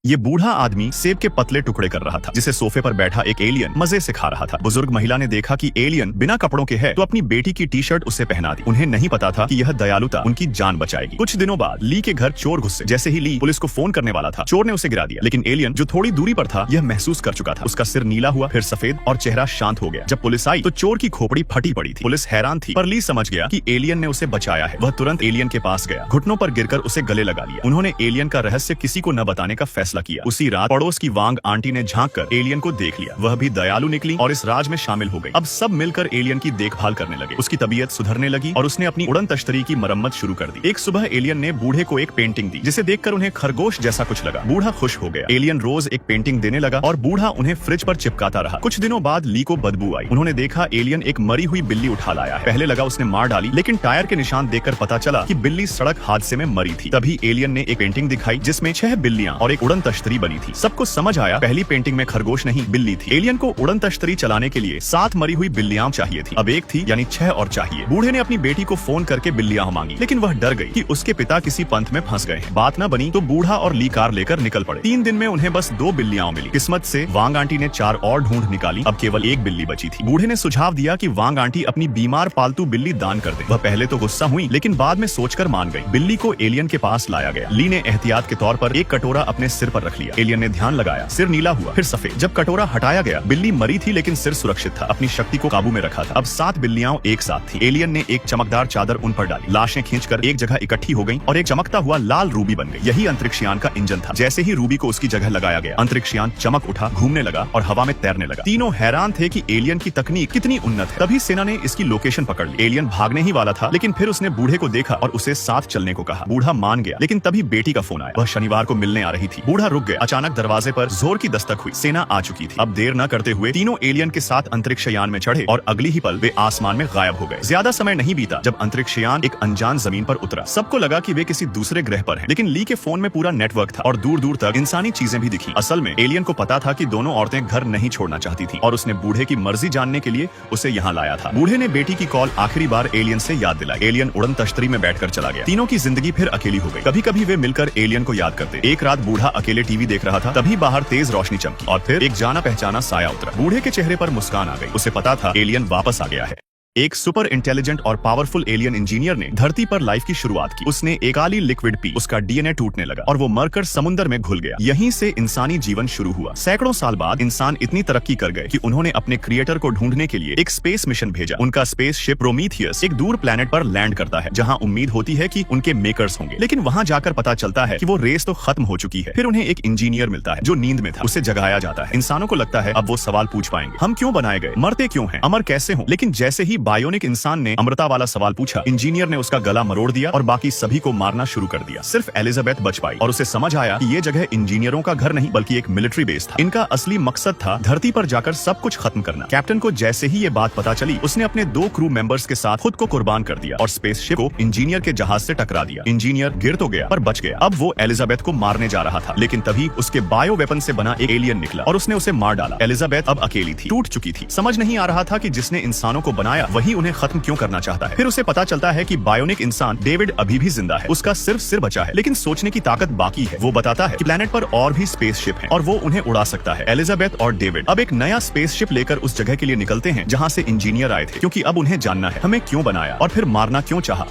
ये बूढ़ा आदमी सेब के पतले टुकड़े कर रहा था, जिसे सोफे पर बैठा एक एलियन मजे से खा रहा था। बुजुर्ग महिला ने देखा कि एलियन बिना कपड़ों के है, तो अपनी बेटी की टी शर्ट उसे पहना दी। उन्हें नहीं पता था कि यह दयालुता उनकी जान बचाएगी। कुछ दिनों बाद ली के घर चोर घुसे। जैसे ही ली पुलिस को फोन करने वाला था, चोर ने उसे गिरा दिया। लेकिन एलियन जो थोड़ी दूरी पर था, यह महसूस कर चुका था। उसका सिर नीला हुआ, फिर सफेद, और चेहरा शांत हो गया। जब पुलिस आई तो चोर की खोपड़ी फटी पड़ी थी। पुलिस हैरान थी, पर ली समझ गया कि एलियन ने उसे बचाया है। वह तुरंत एलियन के पास गया, घुटनों पर गिरकर उसे गले लगा लिया। उन्होंने एलियन का रहस्य किसी को न बताने का फैसला किया। उसी रात पड़ोस की वांग आंटी ने झांक कर एलियन को देख लिया। वह भी दयालु निकली और इस राज में शामिल हो गई। अब सब मिलकर एलियन की देखभाल करने लगे। उसकी तबीयत सुधरने लगी और उसने अपनी उड़न तश्तरी की मरम्मत शुरू कर दी। एक सुबह एलियन ने बूढ़े को एक पेंटिंग दी, जिसे देखकर उन्हें खरगोश जैसा कुछ लगा। बूढ़ा खुश हो गया। एलियन रोज एक पेंटिंग देने लगा और बूढ़ा उन्हें फ्रिज पर चिपकाता रहा। कुछ दिनों बाद ली को बदबू आई। उन्होंने देखा एलियन एक मरी हुई बिल्ली उठा लाया है। पहले लगा उसने मार डाली, लेकिन टायर के निशान देखकर पता चला कि बिल्ली सड़क हादसे में मरी थी। तभी एलियन ने एक पेंटिंग दिखाई, जिसमें 6 बिल्लियां और एक उड़न तश्तरी बनी थी। सबको समझ आया पहली पेंटिंग में खरगोश नहीं, बिल्ली थी। एलियन को उड़न तश्तरी चलाने के लिए 7 मरी हुई बिल्लियां चाहिए थी। अब एक थी, यानी 6 और चाहिए। बूढ़े ने अपनी बेटी को फोन करके बिल्लियां मांगी, लेकिन वह डर गई कि उसके पिता किसी पंथ में फंस गए हैं। बात न बनी तो बूढ़ा और ली कार लेकर निकल पड़े। 3 दिन में उन्हें बस 2 बिल्लियां मिली। किस्मत से वांग आंटी ने 4 और ढूंढ निकाली। अब केवल 1 बिल्ली बची थी। बूढ़े ने सुझाव दिया कि वांग आंटी अपनी बीमार पालतू बिल्ली दान कर दे। वह पहले तो गुस्सा हुई, लेकिन बाद में सोचकर मान गई। बिल्ली को एलियन के पास लाया गया। ली ने एहतियात के तौर पर एक कटोरा अपने सिर पर रख लिया। एलियन ने ध्यान लगाया, सिर नीला हुआ, फिर सफेद। जब कटोरा हटाया गया, बिल्ली मरी थी, लेकिन सिर सुरक्षित था। अपनी शक्ति को काबू में रखा था। अब 7 बिल्लियां एक साथ थी। एलियन ने एक चमकदार चादर उन पर डाली। लाशें खींचकर एक जगह इकट्ठी हो गईं और एक चमकता हुआ लाल रूबी बन गई। यही अंतरिक्षयान का इंजन था। जैसे ही रूबी को उसकी जगह लगाया गया, अंतरिक्षयान चमक उठा, घूमने लगा और हवा में तैरने लगा। तीनों हैरान थे कि एलियन की तकनीक कितनी उन्नत है। तभी सेना ने इसकी लोकेशन पकड़ ली। एलियन भागने ही वाला था, लेकिन फिर उसने बूढ़े को देखा और उसे साथ चलने को कहा। बूढ़ा मान गया, लेकिन तभी बेटी का फोन आया। वह शनिवार को मिलने आ रही थी। बूढ़ा रुक गया। अचानक दरवाजे पर जोर की दस्तक हुई। सेना आ चुकी थी। अब देर न करते हुए तीनों एलियन के साथ अंतरिक्षयान में चढ़े और अगली ही पल वे आसमान में गायब हो गए। ज्यादा समय नहीं बीता जब अंतरिक्षयान एक अनजान जमीन पर उतरा। सबको लगा कि वे किसी दूसरे ग्रह पर हैं, लेकिन ली के फोन में पूरा नेटवर्क था और दूर दूर तक इंसानी चीजें भी दिखी। असल में एलियन को पता था कि दोनों औरतें घर नहीं छोड़ना चाहती थी और उसने बूढ़े की मर्जी जानने के लिए उसे यहाँ लाया था। बूढ़े ने बेटी की कॉल आखिरी बार एलियन से याद दिलाई। एलियन उड़न तश्तरी में बैठकर चला गया। तीनों की जिंदगी फिर अकेली हो गई। कभी कभी वे मिलकर एलियन को याद करते। एक रात बूढ़ा अकेले टीवी देख रहा था, तभी बाहर तेज रोशनी चमकी और फिर एक जाना पहचाना साया उतरा। बूढ़े के चेहरे पर मुस्कान आ गई। उसे पता था एलियन वापस आ गया है। एक सुपर इंटेलिजेंट और पावरफुल एलियन इंजीनियर ने धरती पर लाइफ की शुरुआत की। उसने एक काली लिक्विड पी, उसका डीएनए टूटने लगा और वो मरकर समुद्र में घुल गया। यहीं से इंसानी जीवन शुरू हुआ। सैकड़ों साल बाद इंसान इतनी तरक्की कर गए कि उन्होंने अपने क्रिएटर को ढूंढने के लिए एक स्पेस मिशन भेजा। उनका स्पेस शिप प्रोमीथियस एक दूर प्लेनेट पर लैंड करता है, जहां उम्मीद होती है कि उनके मेकर्स होंगे। लेकिन वहां जाकर पता चलता है कि वो रेस तो खत्म हो चुकी है। फिर उन्हें एक इंजीनियर मिलता है जो नींद में था। उसे जगाया जाता है। इंसानों को लगता है अब वो सवाल पूछ पाएंगे, हम क्यों बनाए गए, मरते क्यों हैं, अमर कैसे हों। लेकिन जैसे ही बायोनिक इंसान ने अमृता वाला सवाल पूछा, इंजीनियर ने उसका गला मरोड़ दिया और बाकी सभी को मारना शुरू कर दिया। सिर्फ एलिजाबेथ बच पाई और उसे समझ आया कि ये जगह इंजीनियरों का घर नहीं बल्कि एक मिलिट्री बेस था। इनका असली मकसद था धरती पर जाकर सब कुछ खत्म करना। कैप्टन को जैसे ही ये बात पता चली, उसने अपने 2 क्रू मेंबर्स के साथ खुद को कुर्बान कर दिया और स्पेसशिप को इंजीनियर के जहाज से टकरा दिया। इंजीनियर गिर तो गया पर बच गया। अब वो एलिजाबेथ को मारने जा रहा था, लेकिन तभी उसके बायो वेपन से बना एक एलियन निकला और उसने उसे मार डाला। एलिजाबेथ अब अकेली थी, टूट चुकी थी। समझ नहीं आ रहा था कि जिसने इंसानों को बनाया वही उन्हें खत्म क्यों करना चाहता है। फिर उसे पता चलता है कि बायोनिक इंसान डेविड अभी भी जिंदा है। उसका सिर्फ सिर बचा है, लेकिन सोचने की ताकत बाकी है। वो बताता है कि प्लेनेट पर और भी स्पेसशिप हैं और वो उन्हें उड़ा सकता है। एलिजाबेथ और डेविड अब एक नया स्पेसशिप लेकर उस जगह के लिए निकलते हैं जहां से इंजीनियर आए थे, क्योंकि अब उन्हें जानना है हमें क्यों बनाया और फिर मारना क्यों चाहा।